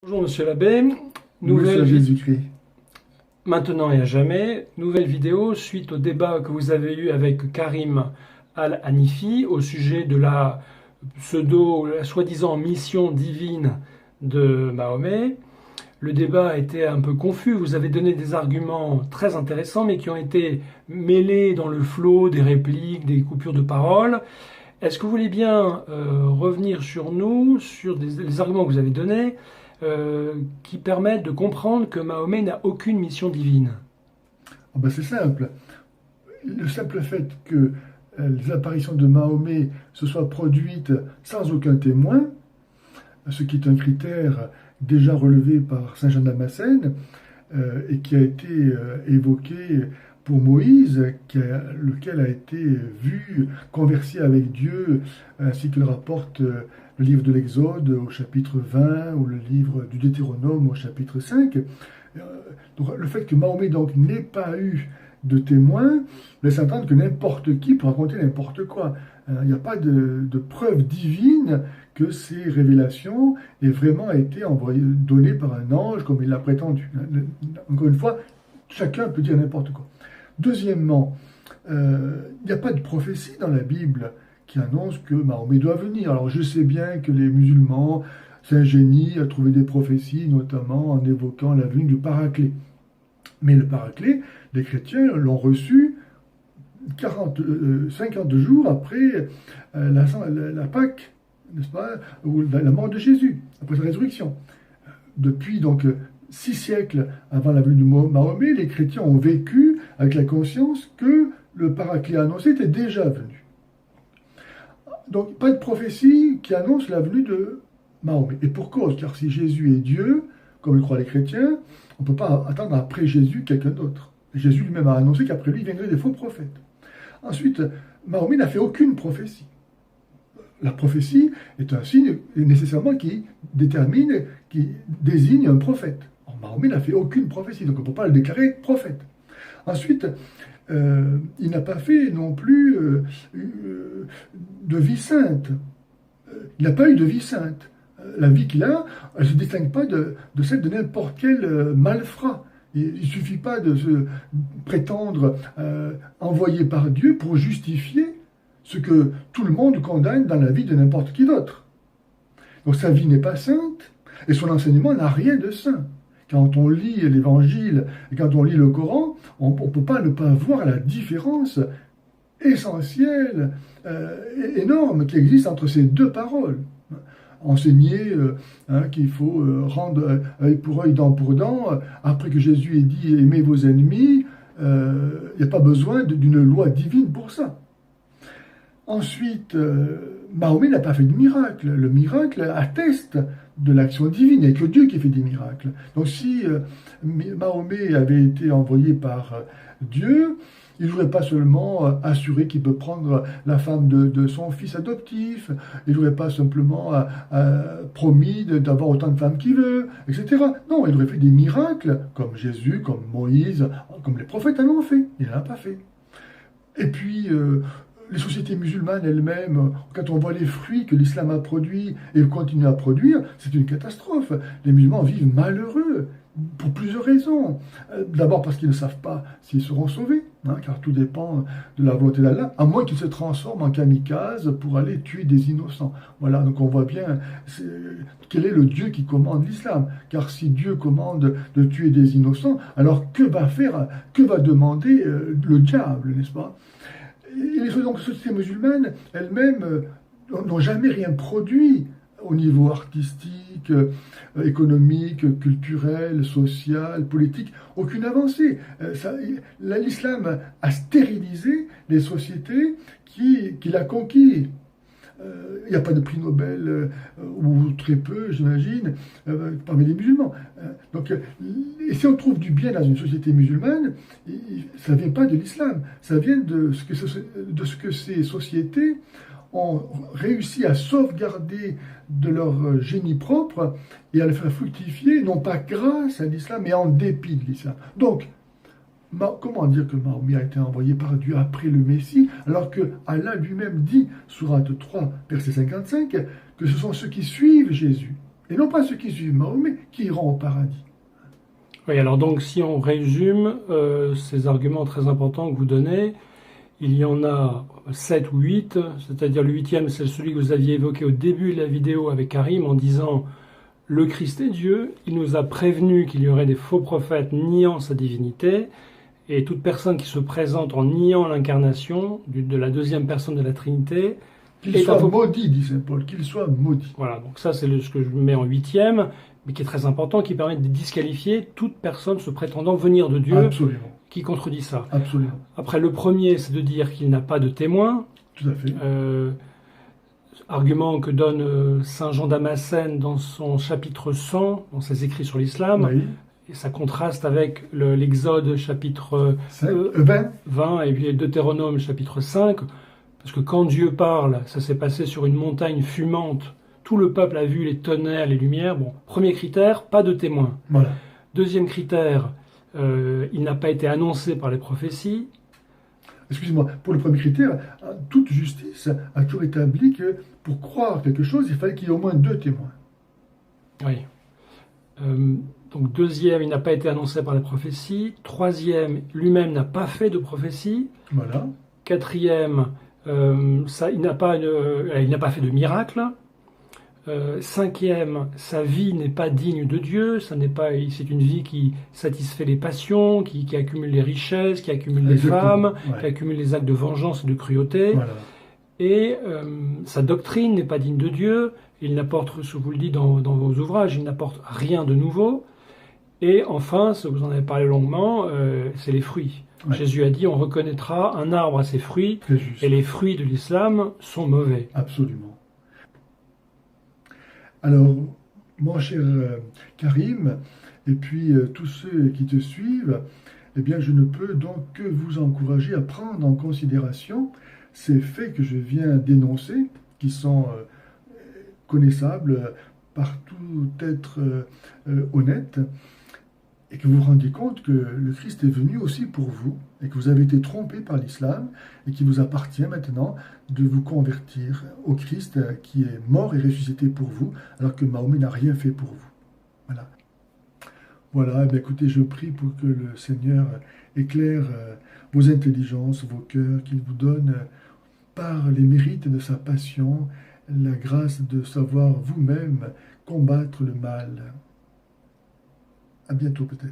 Bonjour Monsieur l'abbé, Monsieur Jésus-Christ. maintenant et à jamais, nouvelle vidéo suite au débat que vous avez eu avec Karim Al-Hanifi au sujet de la la soi-disant mission divine de Mahomet. Le débat a été un peu confus, vous avez donné des arguments très intéressants mais qui ont été mêlés dans le flot des répliques, des coupures de parole. Est-ce que vous voulez bien revenir sur les arguments que vous avez donnés qui permettent de comprendre que Mahomet n'a aucune mission divine? C'est simple. Le simple fait que les apparitions de Mahomet se soient produites sans aucun témoin, ce qui est un critère déjà relevé par Saint Jean Damascène et qui a été évoqué pour Moïse, lequel a été vu converser avec Dieu, ainsi que le rapporte le livre de l'Exode au chapitre 20 ou le livre du Deutéronome au chapitre 5. Donc, le fait que Mahomet donc n'ait pas eu de témoin laisse entendre que n'importe qui peut raconter n'importe quoi. Il n'y a pas de preuve divine que ces révélations aient vraiment été données par un ange comme il l'a prétendu. Encore une fois, chacun peut dire n'importe quoi. Deuxièmement, il n'y a pas de prophétie dans la Bible qui annonce que Mahomet doit venir. Alors je sais bien que les musulmans s'ingénient à trouver des prophéties, notamment en évoquant la venue du Paraclet. Mais le Paraclet, les chrétiens l'ont reçu 50 jours après la Pâque, n'est-ce pas, ou la mort de Jésus, après sa résurrection. Depuis donc 6 siècles avant la venue de Mahomet, les chrétiens ont vécu avec la conscience que le Paraclet annoncé était déjà venu. Donc pas de prophétie qui annonce la venue de Mahomet. Et pour cause, car si Jésus est Dieu, comme le croient les chrétiens, on ne peut pas attendre après Jésus quelqu'un d'autre. Jésus lui-même a annoncé qu'après lui viendraient des faux prophètes. Ensuite, Mahomet n'a fait aucune prophétie. La prophétie est un signe nécessairement qui désigne un prophète. Or, Mahomet n'a fait aucune prophétie, donc on ne peut pas le déclarer prophète. Ensuite, il n'a pas fait non plus de vie sainte. Il n'a pas eu de vie sainte. La vie qu'il a, elle ne se distingue pas de celle de n'importe quel malfrat. Il ne suffit pas de se prétendre envoyé par Dieu pour justifier ce que tout le monde condamne dans la vie de n'importe qui d'autre. Donc sa vie n'est pas sainte et son enseignement n'a rien de saint. Quand on lit l'Évangile et quand on lit le Coran, on ne peut pas ne pas voir la différence essentielle, énorme qui existe entre ces deux paroles. Enseigner qu'il faut rendre œil pour œil, dent pour dent, après que Jésus ait dit aimez vos ennemis, il n'y a pas besoin d'une loi divine pour ça. Ensuite, Mahomet n'a pas fait de miracle. Le miracle atteste de l'action divine. Il n'y a que Dieu qui fait des miracles. Donc si Mahomet avait été envoyé par Dieu, il n'aurait pas seulement assuré qu'il peut prendre la femme de son fils adoptif, il n'aurait pas simplement promis d'avoir autant de femmes qu'il veut, etc. Non, il aurait fait des miracles, comme Jésus, comme Moïse, comme les prophètes en ont fait. Il n'en a pas fait. Et puis, les sociétés musulmanes elles-mêmes, quand on voit les fruits que l'islam a produits et continue à produire, c'est une catastrophe. Les musulmans vivent malheureux pour plusieurs raisons. D'abord parce qu'ils ne savent pas s'ils seront sauvés, car tout dépend de la volonté d'Allah, à moins qu'ils se transforment en kamikazes pour aller tuer des innocents. Voilà, donc on voit bien quel est le Dieu qui commande l'islam. Car si Dieu commande de tuer des innocents, alors que va demander le diable, n'est-ce pas? Et les sociétés musulmanes elles-mêmes n'ont jamais rien produit au niveau artistique, économique, culturel, social, politique, aucune avancée. L'islam a stérilisé les sociétés qu'il a conquis. Il n'y a pas de prix Nobel, ou très peu, j'imagine, parmi les musulmans. Et si on trouve du bien dans une société musulmane, ça ne vient pas de l'islam, ça vient de ce que ces sociétés ont réussi à sauvegarder de leur génie propre et à le faire fructifier, non pas grâce à l'islam, mais en dépit de l'islam. Donc, comment dire que Mahomet a été envoyé par Dieu après le Messie, alors que Allah lui-même dit, sourate 3, verset 55, que ce sont ceux qui suivent Jésus et non pas ceux qui suivent Mahomet, qui iront au paradis. Oui, alors donc si on résume ces arguments très importants que vous donnez, il y en a 7 ou 8, c'est-à-dire le 8e, c'est celui que vous aviez évoqué au début de la vidéo avec Karim en disant « Le Christ est Dieu, il nous a prévenu qu'il y aurait des faux prophètes niant sa divinité, et toute personne qui se présente en niant l'incarnation de la deuxième personne de la Trinité... » Qu'il soit maudit, dit saint Paul, qu'il soit maudit. Voilà, donc ça c'est ce que je mets en 8e, mais qui est très important, qui permet de disqualifier toute personne se prétendant venir de Dieu. Absolument. Qui contredit ça. Absolument. Après, le premier, c'est de dire qu'il n'a pas de témoin. Tout à fait. Argument que donne Saint Jean Damascène dans son chapitre 100, dans ses écrits sur l'islam. Oui. Et ça contraste avec l'Exode chapitre 20 et puis Deutéronome chapitre 5. Parce que quand Dieu parle, ça s'est passé sur une montagne fumante. Tout le peuple a vu les tonnerres, les lumières. Bon, premier critère, pas de témoin. Voilà. Deuxième critère, il n'a pas été annoncé par les prophéties. Excusez-moi, pour le premier critère, toute justice a toujours établi que pour croire quelque chose, il fallait qu'il y ait au moins 2 témoins. Oui. Donc deuxième, il n'a pas été annoncé par les prophéties. Troisième, lui-même n'a pas fait de prophétie. Voilà. Quatrième, il n'a pas fait de miracle. Cinquième, sa vie n'est pas digne de Dieu, c'est une vie qui satisfait les passions, qui accumule les richesses, qui accumule les femmes, qui accumule les actes de vengeance et de cruauté. Voilà. Et sa doctrine n'est pas digne de Dieu, il n'apporte, je vous le dis dans vos ouvrages, il n'apporte rien de nouveau. Et enfin, ce que vous en avez parlé longuement, c'est les fruits. Ouais. Jésus a dit, on reconnaîtra un arbre à ses fruits, et les fruits de l'islam sont mauvais. Absolument. Alors, mon cher Karim, et puis tous ceux qui te suivent, eh bien, je ne peux donc que vous encourager à prendre en considération ces faits que je viens d'énoncer, qui sont connaissables par tout être honnête, et que vous vous rendiez compte que le Christ est venu aussi pour vous, et que vous avez été trompé par l'islam, et qu'il vous appartient maintenant de vous convertir au Christ qui est mort et ressuscité pour vous, alors que Mahomet n'a rien fait pour vous. Voilà. Voilà, bien, écoutez, je prie pour que le Seigneur éclaire vos intelligences, vos cœurs, qu'il vous donne, par les mérites de sa passion, la grâce de savoir vous-même combattre le mal. À bientôt peut-être.